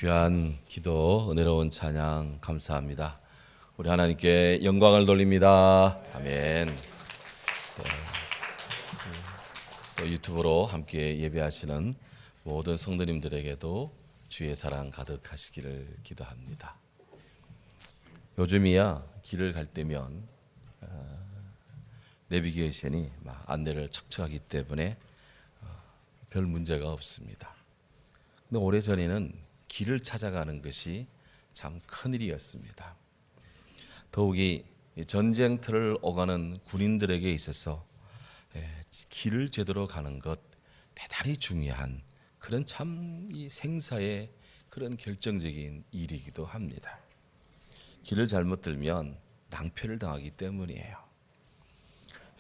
귀한 기도, 은혜로운 찬양 감사합니다. 우리 하나님께 영광을 돌립니다. 아멘. 또 유튜브로 함께 예배하시는 모든 성도님들에게도 주의 사랑 가득하시기를 기도합니다. 요즘이야 길을 갈 때면 내비게이션이 안내를 척척하기 때문에 별 문제가 없습니다. 근데 오래전에는 길을 찾아가는 것이 참 큰일이었습니다. 더욱이 전쟁터를 오가는 군인들에게 있어서 길을 제대로 가는 것 대단히 중요한 그런 참 이 생사의 그런 결정적인 일이기도 합니다. 길을 잘못 들면 낭패를 당하기 때문이에요.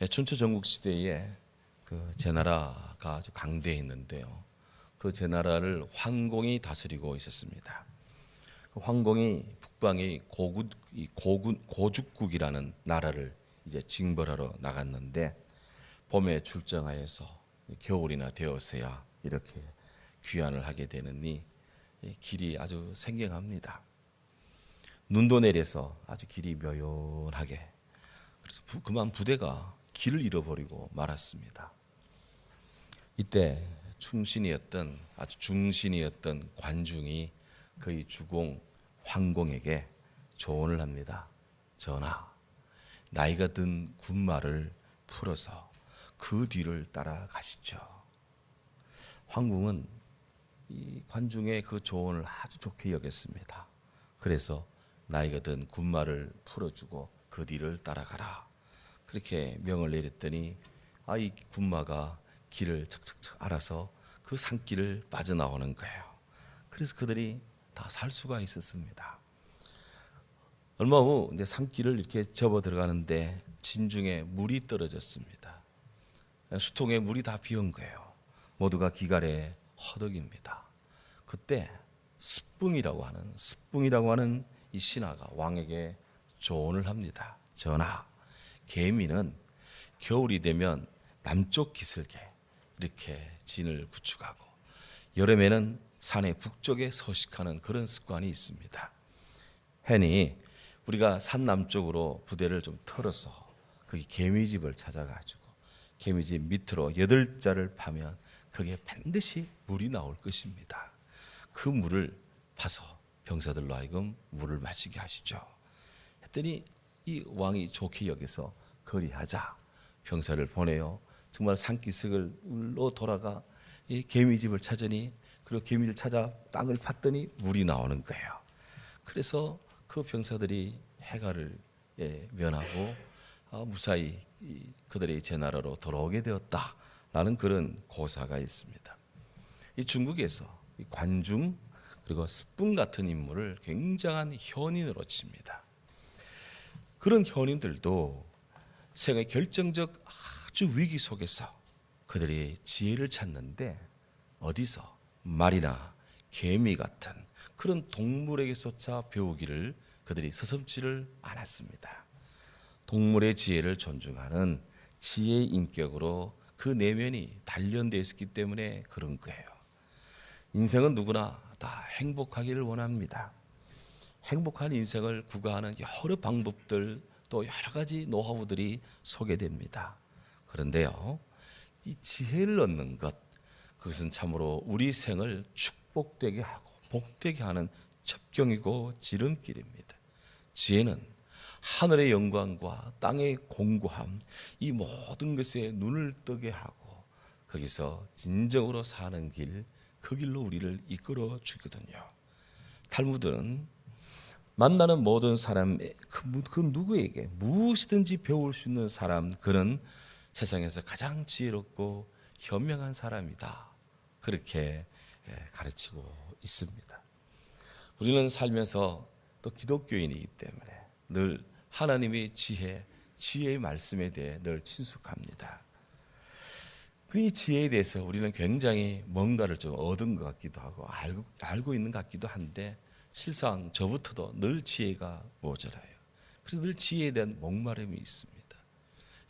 춘추 전국 시대에 그 제나라가 아주 강대했는데요. 그 제나라를 황공이 다스리고 있었습니다. 그 황공이 북방의 고죽국이라는 나라를 이제 징벌하러 나갔는데 봄에 출정하여서 겨울이나 되어서야 이렇게 귀환을 하게 되느니 길이 아주 생경합니다. 눈도 내려서 아주 길이 묘연하게, 그래서 그만 부대가 길을 잃어버리고 말았습니다. 이때 아주 중신이었던 관중이 그의 주공 황공에게 조언을 합니다. 전하, 나이가 든 군마를 풀어서 그 뒤를 따라가시죠. 황궁은 이 관중의 그 조언을 아주 좋게 여겼습니다. 그래서 나이가 든 군마를 풀어주고 그 뒤를 따라가라, 그렇게 명을 내렸더니 이 군마가 길을 척척척 알아서 그 산길을 빠져나오는 거예요. 그래서 그들이 다 살 수가 있었습니다. 얼마 후 이제 산길을 이렇게 접어 들어가는데 진중에 물이 떨어졌습니다. 수통에 물이 다 비은 거예요. 모두가 기갈에 허덕입니다. 그때 스뿡이라고 하는 이 신하가 왕에게 조언을 합니다. 전하, 개미는 겨울이 되면 남쪽 기슭에 이렇게 진을 구축하고 여름에는 산의 북쪽에 서식하는 그런 습관이 있습니다. 해니 우리가 산 남쪽으로 부대를 좀 털어서 거기 개미집을 찾아가지고 개미집 밑으로 8자를 파면 거기에 반드시 물이 나올 것입니다. 그 물을 파서 병사들로 하여금 물을 마시게 하시죠. 했더니 이 왕이 좋게 여기서 그리하자 병사를 보내요. 정말 산기슭으로 돌아가 이 개미집을 찾으니, 그리고 개미를 찾아 땅을 팠더니 물이 나오는 거예요. 그래서 그 병사들이 해가를 면하고 무사히 그들의 제나라로 돌아오게 되었다라는 그런 고사가 있습니다. 이 중국에서 이 관중 그리고 스뿡 같은 인물을 굉장한 현인으로 칩니다. 그런 현인들도 생의 결정적 아주 위기 속에서 그들이 지혜를 찾는데 어디서 말이나 개미 같은 그런 동물에게조차 배우기를 그들이 서슴지를 않았습니다. 동물의 지혜를 존중하는 지혜의 인격으로 그 내면이 단련되어 있기 때문에 그런 거예요. 인생은 누구나 다 행복하기를 원합니다. 행복한 인생을 구가하는 여러 방법들, 또 여러 가지 노하우들이 소개됩니다. 그런데요, 이 지혜를 얻는 것, 그것은 참으로 우리 생을 축복되게 하고 복되게 하는 첩경이고 지름길입니다. 지혜는 하늘의 영광과 땅의 공고함, 이 모든 것에 눈을 뜨게 하고 거기서 진정으로 사는 길, 그 길로 우리를 이끌어 주거든요. 탈무드는 만나는 모든 사람, 그 누구에게 무엇이든지 배울 수 있는 사람, 그는 세상에서 가장 지혜롭고 현명한 사람이다, 그렇게 가르치고 있습니다. 우리는 살면서 또 기독교인이기 때문에 늘 하나님의 지혜의 말씀에 대해 늘 친숙합니다. 이 지혜에 대해서 우리는 굉장히 뭔가를 좀 얻은 것 같기도 하고 알고 있는 것 같기도 한데, 실상 저부터도 늘 지혜가 모자라요. 그래서 늘 지혜에 대한 목마름이 있습니다.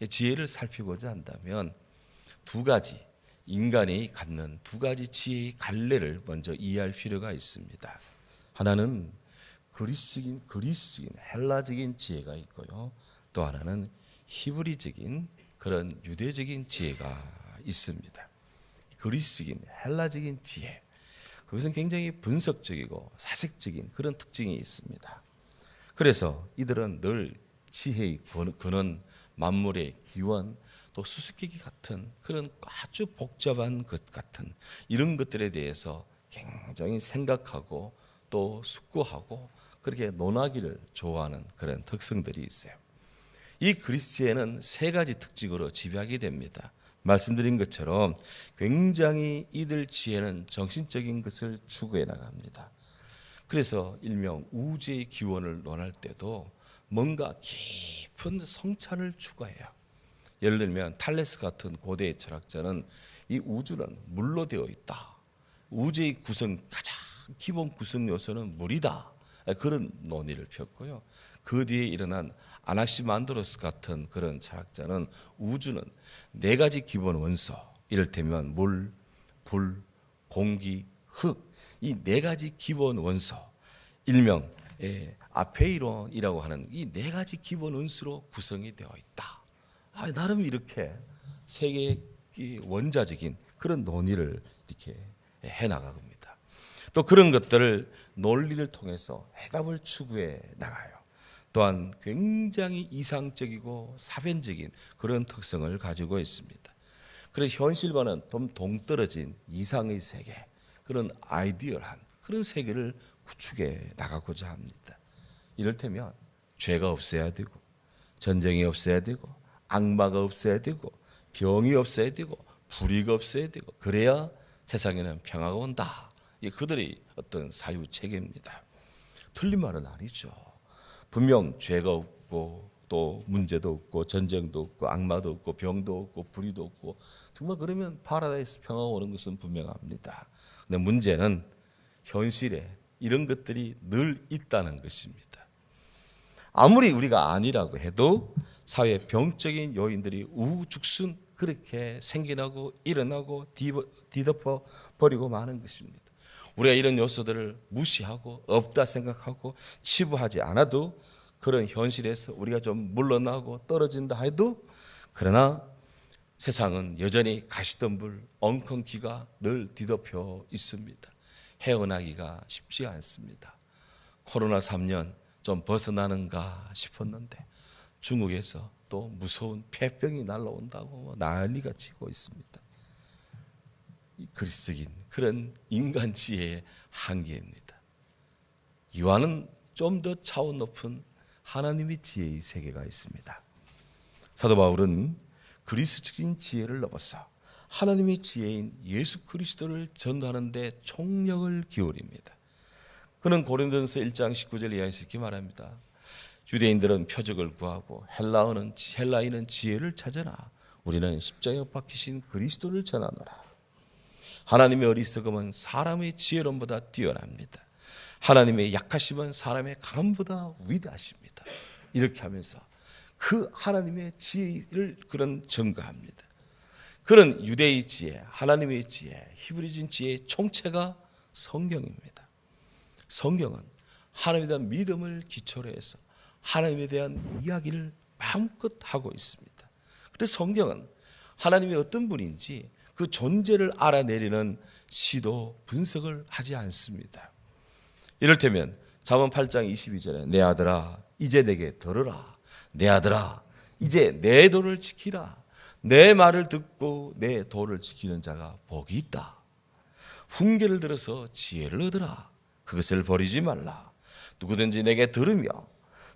지혜를 살피고자 한다면 두 가지, 인간이 갖는 두 가지 지혜의 갈래를 먼저 이해할 필요가 있습니다. 하나는 그리스적인 헬라적인 지혜가 있고요. 또 하나는 히브리적인 그런 유대적인 지혜가 있습니다. 그리스적인 헬라적인 지혜, 그것은 굉장히 분석적이고 사색적인 그런 특징이 있습니다. 그래서 이들은 늘 지혜의 근원, 만물의 기원, 또 수수께끼 같은 그런 아주 복잡한 것 같은 이런 것들에 대해서 굉장히 생각하고 또 숙고하고 그렇게 논하기를 좋아하는 그런 특성들이 있어요. 이 그리스 지혜는 세 가지 특징으로 지배하게 됩니다. 말씀드린 것처럼 굉장히 이들 지혜는 정신적인 것을 추구해 나갑니다. 그래서 일명 우주의 기원을 논할 때도 뭔가 깊은 성찰을 추구해요. 예를 들면 탈레스 같은 고대 철학자는 이 우주는 물로 되어 있다. 우주의 가장 기본 구성 요소는 물이다. 그런 논의를 폈고요. 그 뒤에 일어난 아나시만드로스 같은 그런 철학자는 우주는 네 가지 기본 원소, 이를테면 물, 불, 공기, 흙, 이 네 가지 기본 원소, 일명 아페이론이라고 하는 이 네 가지 기본 원소로 구성이 되어 있다. 나름 이렇게 세계의 원자적인 그런 논의를 이렇게 해나갑니다. 또 그런 것들을 논리를 통해서 해답을 추구해 나가요. 또한 굉장히 이상적이고 사변적인 그런 특성을 가지고 있습니다. 그래서 현실과는 좀 동떨어진 이상의 세계, 그런 아이디얼한 그런 세계를 구축해 나가고자 합니다. 이를테면 죄가 없어야 되고, 전쟁이 없어야 되고, 악마가 없어야 되고, 병이 없어야 되고, 불의가 없어야 되고, 그래야 세상에는 평화가 온다. 이게 그들의 어떤 사유 체계입니다. 틀린 말은 아니죠. 분명 죄가 없고 또 문제도 없고 전쟁도 없고 악마도 없고 병도 없고 불의도 없고 정말 그러면 파라다이스 평화가 오는 것은 분명합니다. 근데 문제는 현실에 이런 것들이 늘 있다는 것입니다. 아무리 우리가 아니라고 해도 사회 병적인 요인들이 우후죽순 그렇게 생겨나고 일어나고 뒤덮어 버리고 마는 것입니다. 우리가 이런 요소들을 무시하고 없다 생각하고 치부하지 않아도 그런 현실에서 우리가 좀 물러나고 떨어진다 해도 그러나 세상은 여전히 가시덤불 엉겅퀴가 늘 뒤덮여 있습니다. 헤어나기가 쉽지 않습니다. 코로나 3년 좀 벗어나는가 싶었는데 중국에서 또 무서운 폐병이 날라온다고 난리가 치고 있습니다. 그리스적인 그런 인간 지혜의 한계입니다. 이와는 좀 더 차원 높은 하나님의 지혜의 세계가 있습니다. 사도 바울은 그리스적인 지혜를 넘어서 하나님의 지혜인 예수 그리스도를 전도하는 데 총력을 기울입니다. 그는 고린도전서 1장 19절 이하에서 이렇게 말합니다. 유대인들은 표적을 구하고 헬라인은 지혜를 찾으나 우리는 십자가에 못 박히신 그리스도를 전하노라. 하나님의 어리석음은 사람의 지혜론보다 뛰어납니다. 하나님의 약하심은 사람의 강함보다 위대하십니다. 이렇게 하면서 그 하나님의 지혜를 그런 증거합니다. 그런 유대의 지혜, 하나님의 지혜, 히브리진 지혜의 총체가 성경입니다. 성경은 하나님에 대한 믿음을 기초로 해서 하나님에 대한 이야기를 마음껏 하고 있습니다. 그래서 성경은 하나님이 어떤 분인지 그 존재를 알아내리는 시도 분석을 하지 않습니다. 이를테면 잠언 8장 22절에 내 아들아 이제 내게 들으라. 내 아들아 이제 내 도를 지키라. 내 말을 듣고 내 도를 지키는 자가 복이 있다. 훈계를 들어서 지혜를 얻으라. 그것을 버리지 말라. 누구든지 내게 들으며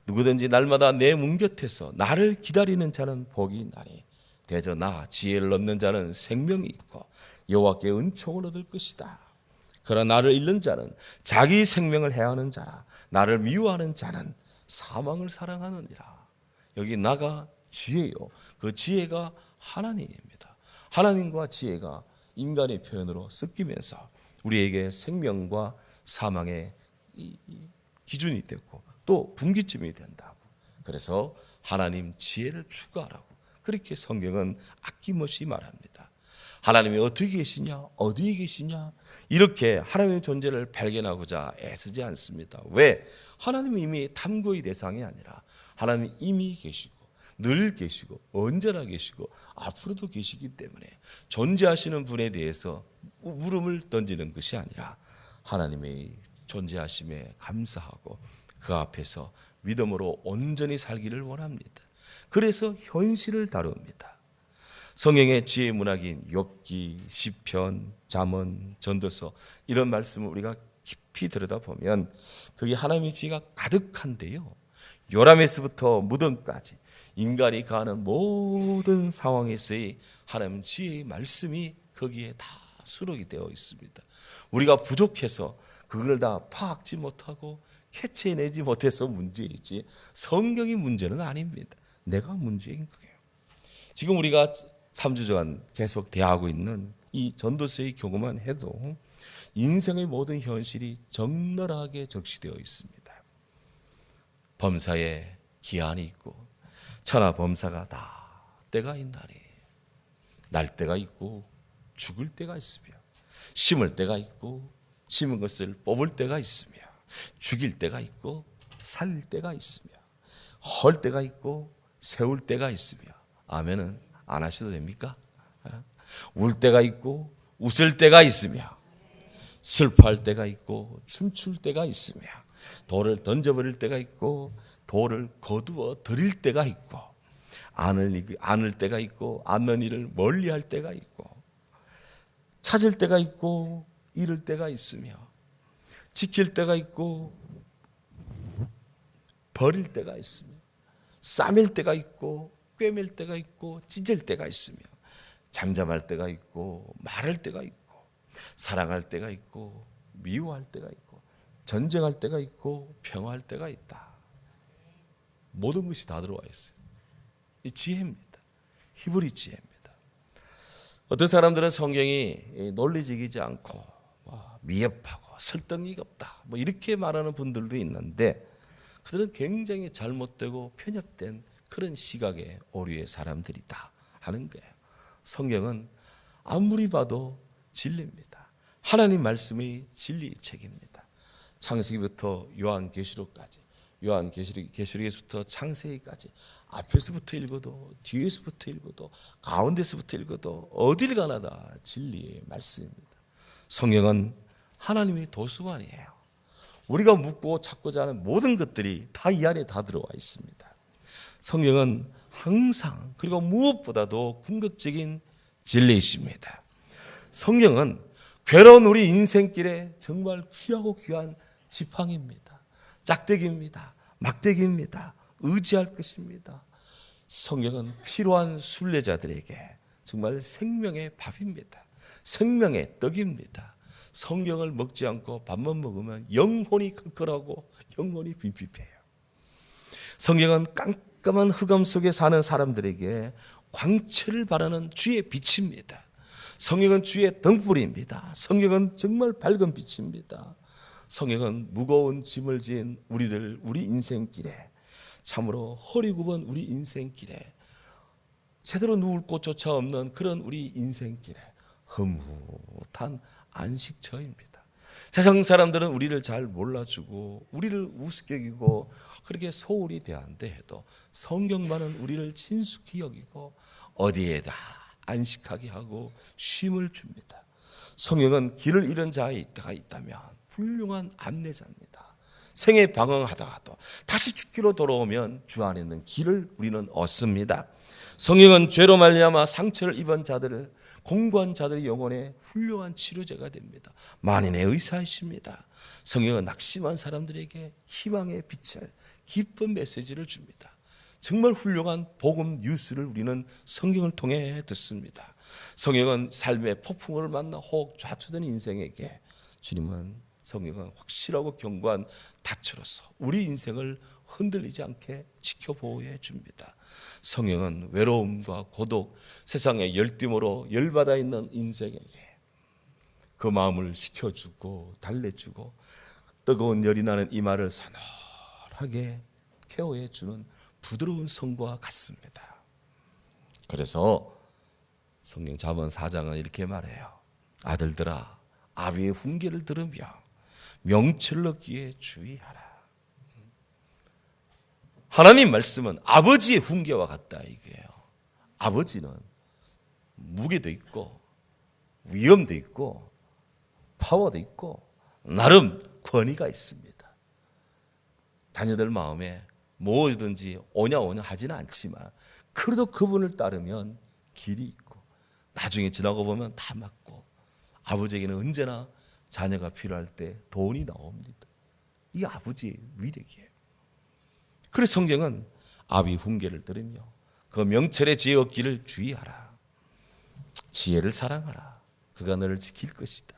누구든지 날마다 내 문 곁에서 나를 기다리는 자는 복이 있나니 대저 나 지혜를 얻는 자는 생명이 있고 여호와께 은총을 얻을 것이다. 그러나 나를 잃는 자는 자기 생명을 해하는 자라. 나를 미워하는 자는 사망을 사랑하느니라. 여기 나가 지혜요. 그 지혜가 하나님입니다. 하나님과 지혜가 인간의 표현으로 섞이면서 우리에게 생명과 사망의 기준이 되고 또 분기점이 된다고. 그래서 하나님 지혜를 추구하라고 그렇게 성경은 아낌없이 말합니다. 하나님이 어떻게 계시냐, 어디에 계시냐, 이렇게 하나님의 존재를 발견하고자 애쓰지 않습니다. 왜? 하나님은 이미 탐구의 대상이 아니라 하나님이 이미 계시고 늘 계시고 언제나 계시고 앞으로도 계시기 때문에 존재하시는 분에 대해서 물음을 던지는 것이 아니라 하나님의 존재하심에 감사하고 그 앞에서 믿음으로 온전히 살기를 원합니다. 그래서 현실을 다룹니다. 성경의 지혜 문학인 욥기, 시편, 잠언, 전도서 이런 말씀을 우리가 깊이 들여다보면 그게 하나님의 지혜가 가득한데요, 요람에서부터 무덤까지 인간이 가는 모든 상황에서의 하나님 지혜의 말씀이 거기에 다 수록이 되어 있습니다. 우리가 부족해서 그걸 다 파악지 못하고 캐치해내지 못해서 문제이지 성경이 문제는 아닙니다. 내가 문제인 거예요. 지금 우리가 3주 전 계속 대하고 있는 이 전도서의 교구만 해도 인생의 모든 현실이 적나라하게 적시되어 있습니다. 범사에 기한이 있고 천하범사가 다 때가 있나니 날 때가 있고 죽을 때가 있으며 심을 때가 있고 심은 것을 뽑을 때가 있으며 죽일 때가 있고 살릴 때가 있으며 헐 때가 있고 세울 때가 있으며 아멘은 안 하셔도 됩니까? 울 때가 있고 웃을 때가 있으며 슬퍼할 때가 있고 춤출 때가 있으며 돌을 던져버릴 때가 있고 돌을 거두어 드릴 때가 있고 안을 때가 있고 안는 일을 멀리할 때가 있고 찾을 때가 있고 잃을 때가 있으며 지킬 때가 있고 버릴 때가 있으며 싸맬 때가 있고 꿰맬 때가 있고 찢을 때가 있으며 잠잠할 때가 있고 말할 때가 있고 사랑할 때가 있고 미워할 때가 있고 전쟁할 때가 있고 평화할 때가 있다. 모든 것이 다 들어와 있어요. 이 지혜입니다. 히브리 지혜입니다. 어떤 사람들은 성경이 논리적이지 않고 미흡하고 설득력이 없다 이렇게 말하는 분들도 있는데 그들은 굉장히 잘못되고 편협된 그런 시각의 오류의 사람들이다 하는 거예요. 성경은 아무리 봐도 진리입니다. 하나님 말씀의 진리의 책입니다. 창세기부터 요한계시록까지, 요한계시록에서부터 창세기까지 앞에서부터 읽어도 뒤에서부터 읽어도 가운데서부터 읽어도 어딜 가나 다 진리의 말씀입니다. 성경은 하나님의 도서관이에요. 우리가 묻고 찾고자 하는 모든 것들이 다 이 안에 다 들어와 있습니다. 성경은 항상 그리고 무엇보다도 궁극적인 진리이십니다. 성경은 괴로운 우리 인생길에 정말 귀하고 귀한 지팡이입니다. 짝대기입니다. 막대기입니다. 의지할 것입니다. 성경은 필요한 순례자들에게 정말 생명의 밥입니다. 생명의 떡입니다. 성경을 먹지 않고 밥만 먹으면 영혼이 클클하고 영혼이 빈핍해요. 성경은 깜깜한 흑암 속에 사는 사람들에게 광채를 바라는 주의 빛입니다. 성경은 주의 등불입니다. 성경은 정말 밝은 빛입니다. 성경은 무거운 짐을 지은 우리 인생길에 참으로 허리 굽은 우리 인생길에 제대로 누울 곳조차 없는 그런 우리 인생길에 흐뭇한 안식처입니다. 세상 사람들은 우리를 잘 몰라주고 우리를 우습게 여기고 그렇게 소홀히 대한다 해도 성경만은 우리를 친숙히 여기고 어디에다 안식하게 하고 쉼을 줍니다. 성경은 길을 잃은 자가 있다면 훌륭한 안내자입니다. 생에 방황하다가도 다시 죽기로 돌아오면 주 안에 있는 길을 우리는 얻습니다. 성경은 죄로 말미암아 상처를 입은 자들을 공고한 자들의 영혼에 훌륭한 치료제가 됩니다. 만인의 의사이십니다. 성경은 낙심한 사람들에게 희망의 빛을 기쁜 메시지를 줍니다. 정말 훌륭한 복음 뉴스를 우리는 성경을 통해 듣습니다. 성경은 삶의 폭풍을 만나 혹 좌초된 인생에게 주님은 성경은 확실하고 견고한 닻으로서 우리 인생을 흔들리지 않게 지켜보호해 줍니다. 성경은 외로움과 고독, 세상의 열등으로 열받아 있는 인생에게 그 마음을 식혀주고 달래주고 뜨거운 열이 나는 이마를 서늘하게 케어해 주는 부드러운 성과 같습니다. 그래서 성경 잠언 4장은 이렇게 말해요. 아들들아, 아비의 훈계를 들으며 명철을 얻기에 주의하라. 하나님 말씀은 아버지의 훈계와 같다 이거예요. 아버지는 무게도 있고 위엄도 있고 파워도 있고 나름 권위가 있습니다. 자녀들 마음에 뭐든지 오냐 하지는 않지만 그래도 그분을 따르면 길이 있고 나중에 지나고 보면 다 맞고 아버지에게는 언제나 자녀가 필요할 때 돈이 나옵니다. 이게 아버지의 위력이에요. 그래서 성경은 아비 훈계를 들으며 그 명철의 지혜 얻기를 주의하라. 지혜를 사랑하라. 그가 너를 지킬 것이다.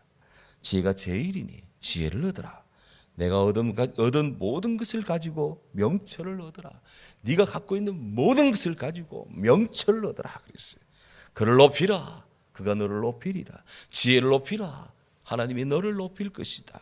지혜가 제일이니 지혜를 얻으라. 내가 얻은 모든 것을 가지고 명철을 얻으라. 네가 갖고 있는 모든 것을 가지고 명철을 얻으라 그랬어요. 그를 높이라. 그가 너를 높이리라. 지혜를 높이라. 하나님이 너를 높일 것이다.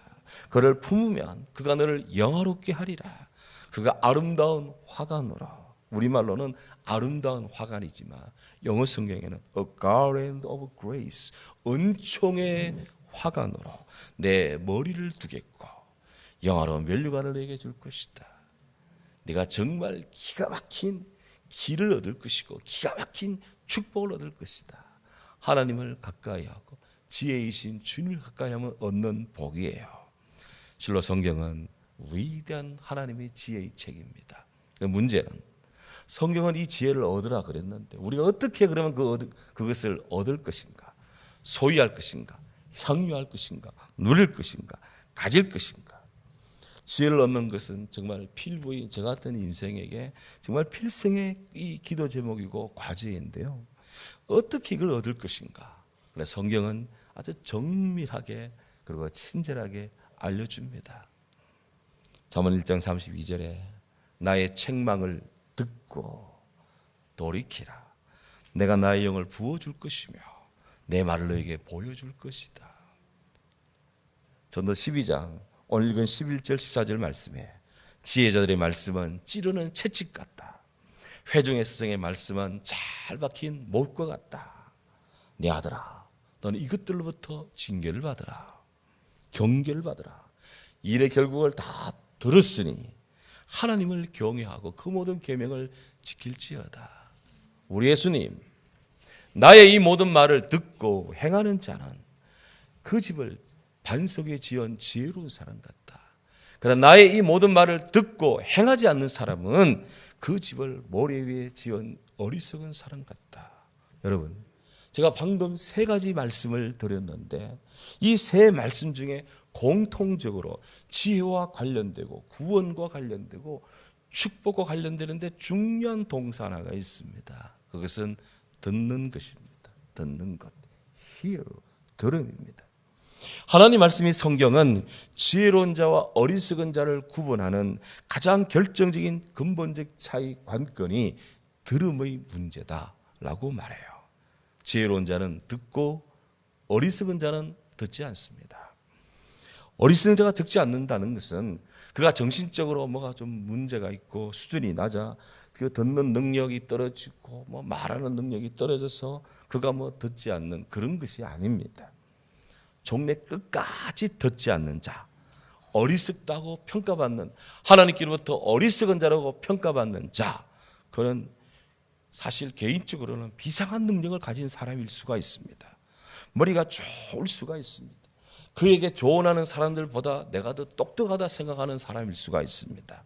그를 품으면 그가 너를 영화롭게 하리라. 그가 아름다운 화관으로, 우리말로는 아름다운 화관이지만 영어 성경에는 a garland of grace, 은총의 화관으로 내 머리를 두겠고 영화로운 면류관을 내게 줄 것이다. 네가 정말 기가 막힌 길을 얻을 것이고 기가 막힌 축복을 얻을 것이다. 하나님을 가까이 하고 지혜이신 주님을 가까이 하면 얻는 복이에요. 실로 성경은 위대한 하나님의 지혜의 책입니다. 문제는 성경은 이 지혜를 얻으라 그랬는데 우리가 어떻게 그러면 그것을 얻을 것인가? 소유할 것인가? 향유할 것인가? 누릴 것인가? 가질 것인가? 지혜를 얻는 것은 정말 필부인 저 같은 인생에게 정말 필생의 이 기도 제목이고 과제인데요. 어떻게 이걸 얻을 것인가? 그래서 성경은 아주 정밀하게 그리고 친절하게 알려줍니다. 잠언 1장 32절에 나의 책망을 듣고 돌이키라. 내가 나의 영을 부어줄 것이며 내 말을 너에게 보여줄 것이다. 전도 12장 오늘 읽은 11절 14절 말씀에 지혜자들의 말씀은 찌르는 채찍 같다. 회중의 스승의 말씀은 잘 박힌 못과 같다. 내 아들아, 너는 이것들로부터 징계를 받으라. 경계를 받으라. 일의 결국을 다 들었으니 하나님을 경외하고 그 모든 계명을 지킬지어다. 우리 예수님, 나의 이 모든 말을 듣고 행하는 자는 그 집을 반석에 지은 지혜로운 사람 같다. 그러나 나의 이 모든 말을 듣고 행하지 않는 사람은 그 집을 모래 위에 지은 어리석은 사람 같다. 여러분, 제가 방금 세 가지 말씀을 드렸는데 이 세 말씀 중에 공통적으로 지혜와 관련되고 구원과 관련되고 축복과 관련되는데 중요한 동사 하나가 있습니다. 그것은 듣는 것입니다. 듣는 것. hear, 들음입니다. 하나님 말씀이 성경은 지혜로운 자와 어리석은 자를 구분하는 가장 결정적인 근본적 차이 관건이 들음의 문제다라고 말해요. 지혜로운 자는 듣고 어리석은 자는 듣지 않습니다. 어리석은 자가 듣지 않는다는 것은 그가 정신적으로 뭐가 좀 문제가 있고 수준이 낮아 그 듣는 능력이 떨어지고 뭐 말하는 능력이 떨어져서 그가 뭐 듣지 않는 그런 것이 아닙니다. 종래 끝까지 듣지 않는 자, 어리석다고 평가받는 하나님께로부터 어리석은 자라고 평가받는 자, 그는 사실 개인적으로는 비상한 능력을 가진 사람일 수가 있습니다. 머리가 좋을 수가 있습니다. 그에게 조언하는 사람들보다 내가 더 똑똑하다 생각하는 사람일 수가 있습니다.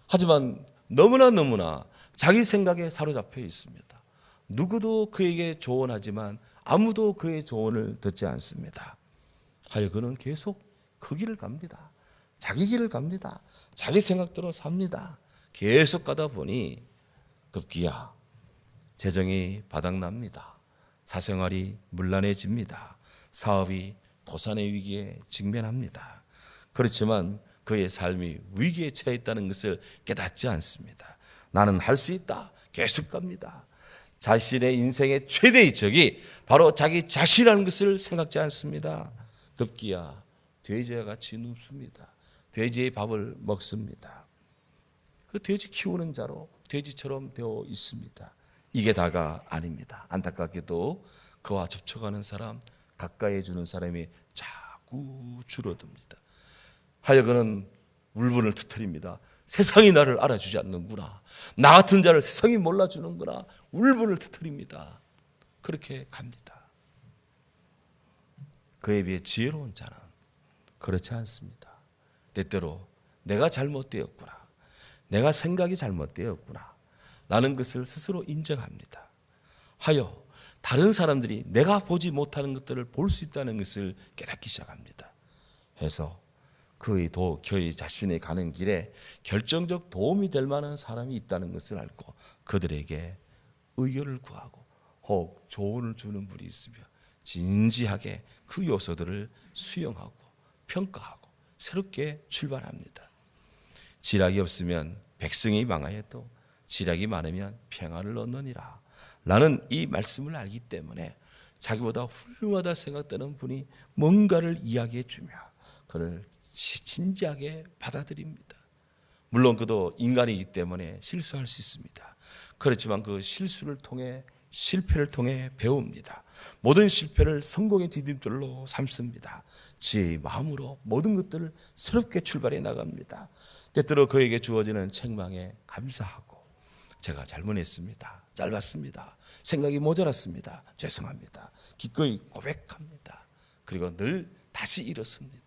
하지만 너무나 자기 생각에 사로잡혀 있습니다. 누구도 그에게 조언하지만 아무도 그의 조언을 듣지 않습니다. 하여 그는 계속 그 길을 갑니다. 자기 길을 갑니다. 자기 생각대로 삽니다. 계속 가다 보니 급기야 재정이 바닥납니다. 사생활이 문란해집니다. 사업이 도산의 위기에 직면합니다. 그렇지만 그의 삶이 위기에 처해 있다는 것을 깨닫지 않습니다. 나는 할 수 있다. 계속 갑니다. 자신의 인생의 최대의 적이 바로 자기 자신이라는 것을 생각지 않습니다. 급기야 돼지와 같이 눕습니다. 돼지의 밥을 먹습니다. 그 돼지 키우는 자로 돼지처럼 되어 있습니다. 이게 다가 아닙니다. 안타깝게도 그와 접촉하는 사람, 가까이 해주는 사람이 자꾸 줄어듭니다. 하여간은 울분을 터뜨립니다. 세상이 나를 알아주지 않는구나. 나 같은 자를 세상이 몰라주는구나. 울분을 터뜨립니다. 그렇게 갑니다. 그에 비해 지혜로운 자는 그렇지 않습니다. 때때로 내가 잘못되었구나. 내가 생각이 잘못되었구나. 라는 것을 스스로 인정합니다. 하여 다른 사람들이 내가 보지 못하는 것들을 볼 수 있다는 것을 깨닫기 시작합니다. 해서 그의 자신의 가는 길에 결정적 도움이 될 만한 사람이 있다는 것을 알고 그들에게 의견을 구하고 혹 조언을 주는 분이 있으며 진지하게 그 요소들을 수용하고 평가하고 새롭게 출발합니다. 지략이 없으면 백성이 망하여도 지략이 많으면 평안을 얻느니라 라는 이 말씀을 알기 때문에 자기보다 훌륭하다 생각되는 분이 뭔가를 이야기해 주며 그를 진지하게 받아들입니다. 물론 그도 인간이기 때문에 실수할 수 있습니다. 그렇지만 그 실수를 통해 실패를 통해 배웁니다. 모든 실패를 성공의 디딤돌로 삼습니다. 지혜의 마음으로 모든 것들을 새롭게 출발해 나갑니다. 때때로 그에게 주어지는 책망에 감사하고 제가 잘못했습니다. 짧았습니다. 생각이 모자랐습니다. 죄송합니다. 기꺼이 고백합니다. 그리고 늘 다시 일어섭니다.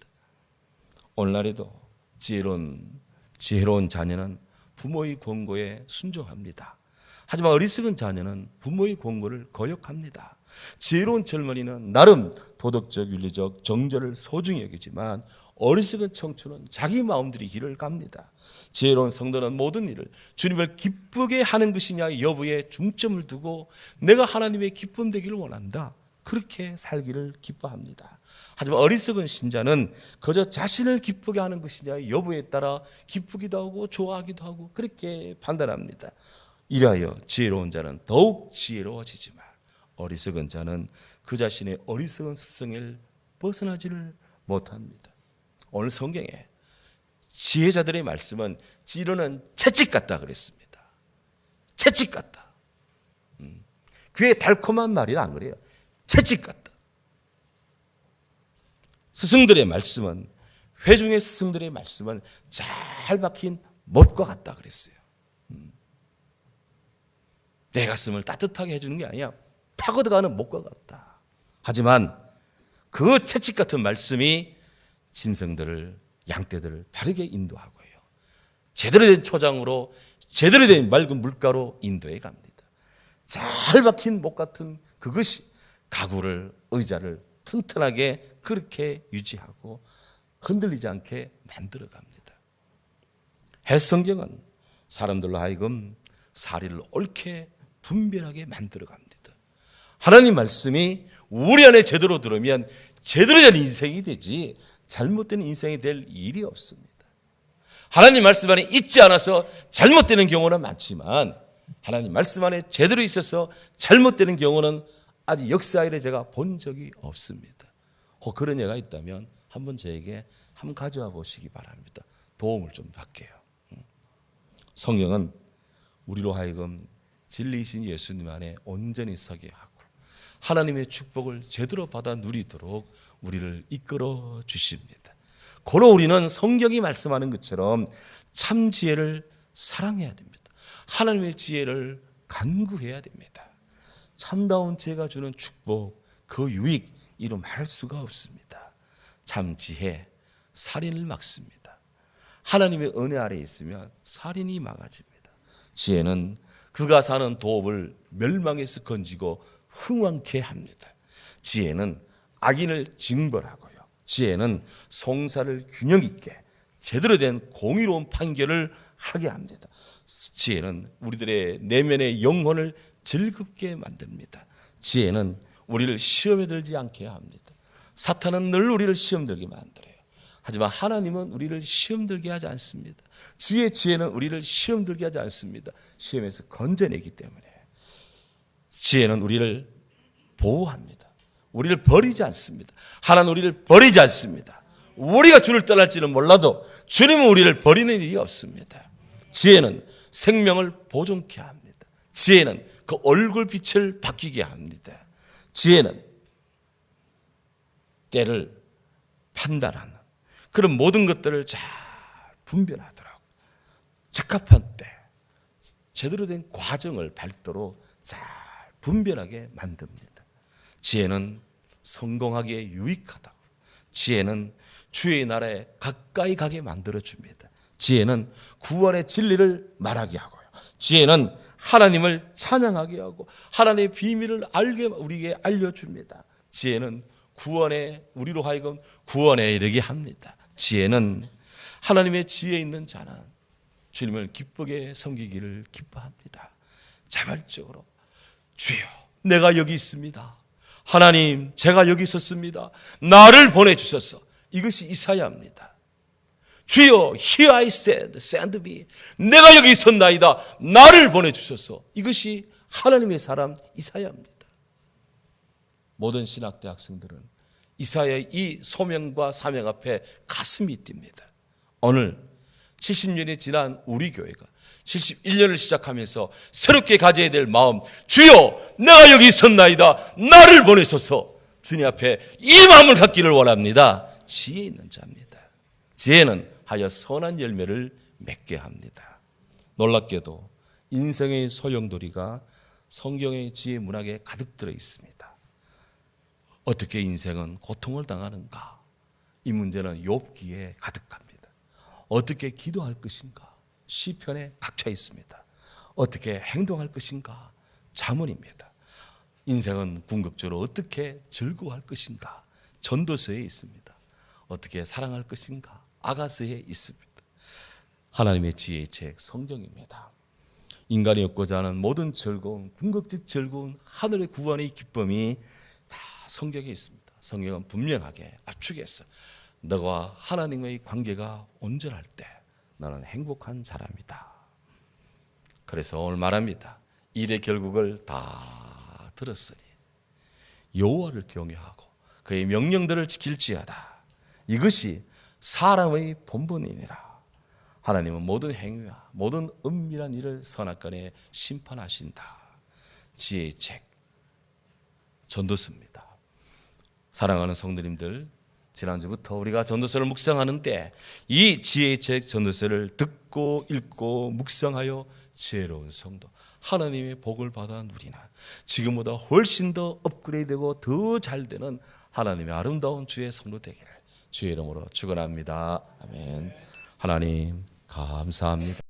오늘날에도 지혜로운 자녀는 부모의 권고에 순종합니다. 하지만 어리석은 자녀는 부모의 권고를 거역합니다. 지혜로운 젊은이는 나름 도덕적, 윤리적 정절을 소중히 여기지만 어리석은 청춘은 자기 마음대로 길을 갑니다. 지혜로운 성도는 모든 일을 주님을 기쁘게 하는 것이냐 여부에 중점을 두고 내가 하나님의 기쁨 되기를 원한다. 그렇게 살기를 기뻐합니다. 하지만 어리석은 신자는 그저 자신을 기쁘게 하는 것이냐 여부에 따라 기쁘기도 하고 좋아하기도 하고 그렇게 판단합니다. 이라하여 지혜로운 자는 더욱 지혜로워지지만 어리석은 자는 그 자신의 어리석은 습성을 벗어나지를 못합니다. 오늘 성경에 지혜자들의 말씀은 찌르는 채찍 같다 그랬습니다. 채찍 같다. 귀에 달콤한 말이라 안 그래요. 채찍 같다. 스승들의 말씀은 회중의 스승들의 말씀은 잘 박힌 못과 같다 그랬어요. 내 가슴을 따뜻하게 해주는 게 아니야. 파고들어가는 못과 같다. 하지만 그 채찍 같은 말씀이 짐승들을 양떼들을 바르게 인도하고요. 제대로 된 초장으로 제대로 된 맑은 물가로 인도해 갑니다. 잘 박힌 못 같은 그것이 가구를 의자를 튼튼하게 그렇게 유지하고 흔들리지 않게 만들어 갑니다. 헬성경은 사람들로 하여금 사리를 옳게 분별하게 만들어 갑니다. 하나님 말씀이 우리 안에 제대로 들으면 제대로 된 인생이 되지 잘못된 인생이 될 일이 없습니다. 하나님 말씀 안에 있지 않아서 잘못되는 경우는 많지만 하나님 말씀 안에 제대로 있어서 잘못되는 경우는 아직 역사일에 제가 본 적이 없습니다. 혹 그런 예가 있다면 한번 저에게 한번 가져와 보시기 바랍니다. 도움을 좀 받게요. 성경은 우리로 하여금 진리이신 예수님 안에 온전히 서게 하고 하나님의 축복을 제대로 받아 누리도록 우리를 이끌어 주십니다. 고로 우리는 성경이 말씀하는 것처럼 참 지혜를 사랑해야 됩니다. 하나님의 지혜를 간구해야 됩니다. 참다운 지혜가 주는 축복, 그 유익 이루 말할 수가 없습니다. 참 지혜, 살인을 막습니다. 하나님의 은혜 아래에 있으면 살인이 막아집니다. 지혜는 그가 사는 도읍을 멸망에서 건지고 흥왕케 합니다. 지혜는 악인을 징벌하고요. 지혜는 송사를 균형 있게 제대로 된 공의로운 판결을 하게 합니다. 지혜는 우리들의 내면의 영혼을 즐겁게 만듭니다. 지혜는 우리를 시험에 들지 않게 합니다. 사탄은 늘 우리를 시험 들게 만들어요. 하지만 하나님은 우리를 시험 들게 하지 않습니다. 주의 지혜는 우리를 시험 들게 하지 않습니다. 시험에서 건져내기 때문에. 지혜는 우리를 보호합니다. 우리를 버리지 않습니다. 하나님은 우리를 버리지 않습니다. 우리가 주를 떠날지는 몰라도 주님은 우리를 버리는 일이 없습니다. 지혜는 생명을 보존케 합니다. 지혜는 그 얼굴빛을 바뀌게 합니다. 지혜는 때를 판단하는 그런 모든 것들을 잘 분별하더라고요. 적합한 때, 제대로 된 과정을 밟도록 잘 분별하게 만듭니다. 지혜는 성공하기에 유익하다고. 지혜는 주의 나라에 가까이 가게 만들어줍니다. 지혜는 구원의 진리를 말하게 하고요. 지혜는 하나님을 찬양하게 하고 하나님의 비밀을 우리에게 알려줍니다. 지혜는 우리로 하여금 구원에 이르게 합니다. 지혜는 하나님의 지혜 있는 자는 주님을 기쁘게 섬기기를 기뻐합니다. 자발적으로 주여 내가 여기 있습니다. 하나님 제가 여기 있었습니다. 나를 보내주셔서 이것이 이사야입니다. 주여 here I stand, send me. 내가 여기 있었나이다. 나를 보내주셔서 이것이 하나님의 사람 이사야입니다. 모든 신학대 학생들은 이사야의 이 소명과 사명 앞에 가슴이 뜁니다. 오늘 70년이 지난 우리 교회가 71년을 시작하면서 새롭게 가져야 될 마음, 주여 내가 여기 있었나이다. 나를 보내소서. 주님 앞에 이 마음을 갖기를 원합니다. 지혜 있는 자입니다. 지혜는 하여 선한 열매를 맺게 합니다. 놀랍게도 인생의 소용돌이가 성경의 지혜 문학에 가득 들어 있습니다. 어떻게 인생은 고통을 당하는가? 이 문제는 욥기에 가득합니다. 어떻게 기도할 것인가? 시편에 각차 있습니다. 어떻게 행동할 것인가? 잠언입니다. 인생은 궁극적으로 어떻게 즐거워할 것인가? 전도서에 있습니다. 어떻게 사랑할 것인가? 아가서에 있습니다. 하나님의 지혜의 책 성경입니다. 인간이 얻고자 하는 모든 즐거운, 궁극적 즐거운 하늘의 구원의 기쁨이 다 성경에 있습니다. 성경은 분명하게 압축해서 너와 하나님의 관계가 온전할 때 너는 행복한 사람이다. 그래서 오늘 말합니다. 일의 결국을 다 들었으니 여호와를 경외하고 그의 명령들을 지킬지어다. 이것이 사람의 본분이니라. 하나님은 모든 행위와 모든 은밀한 일을 선악간에 심판하신다. 지혜의 책 전도서입니다. 사랑하는 성도님들, 지난주부터 우리가 전도서를 묵상하는데 이 지혜의 책 전도서를 듣고 읽고 묵상하여 지혜로운 성도, 하나님의 복을 받아 누리나 지금보다 훨씬 더 업그레이드되고 더 잘되는 하나님의 아름다운 주의 성도 되기를 주의 이름으로 축원합니다. 아멘. 하나님 감사합니다.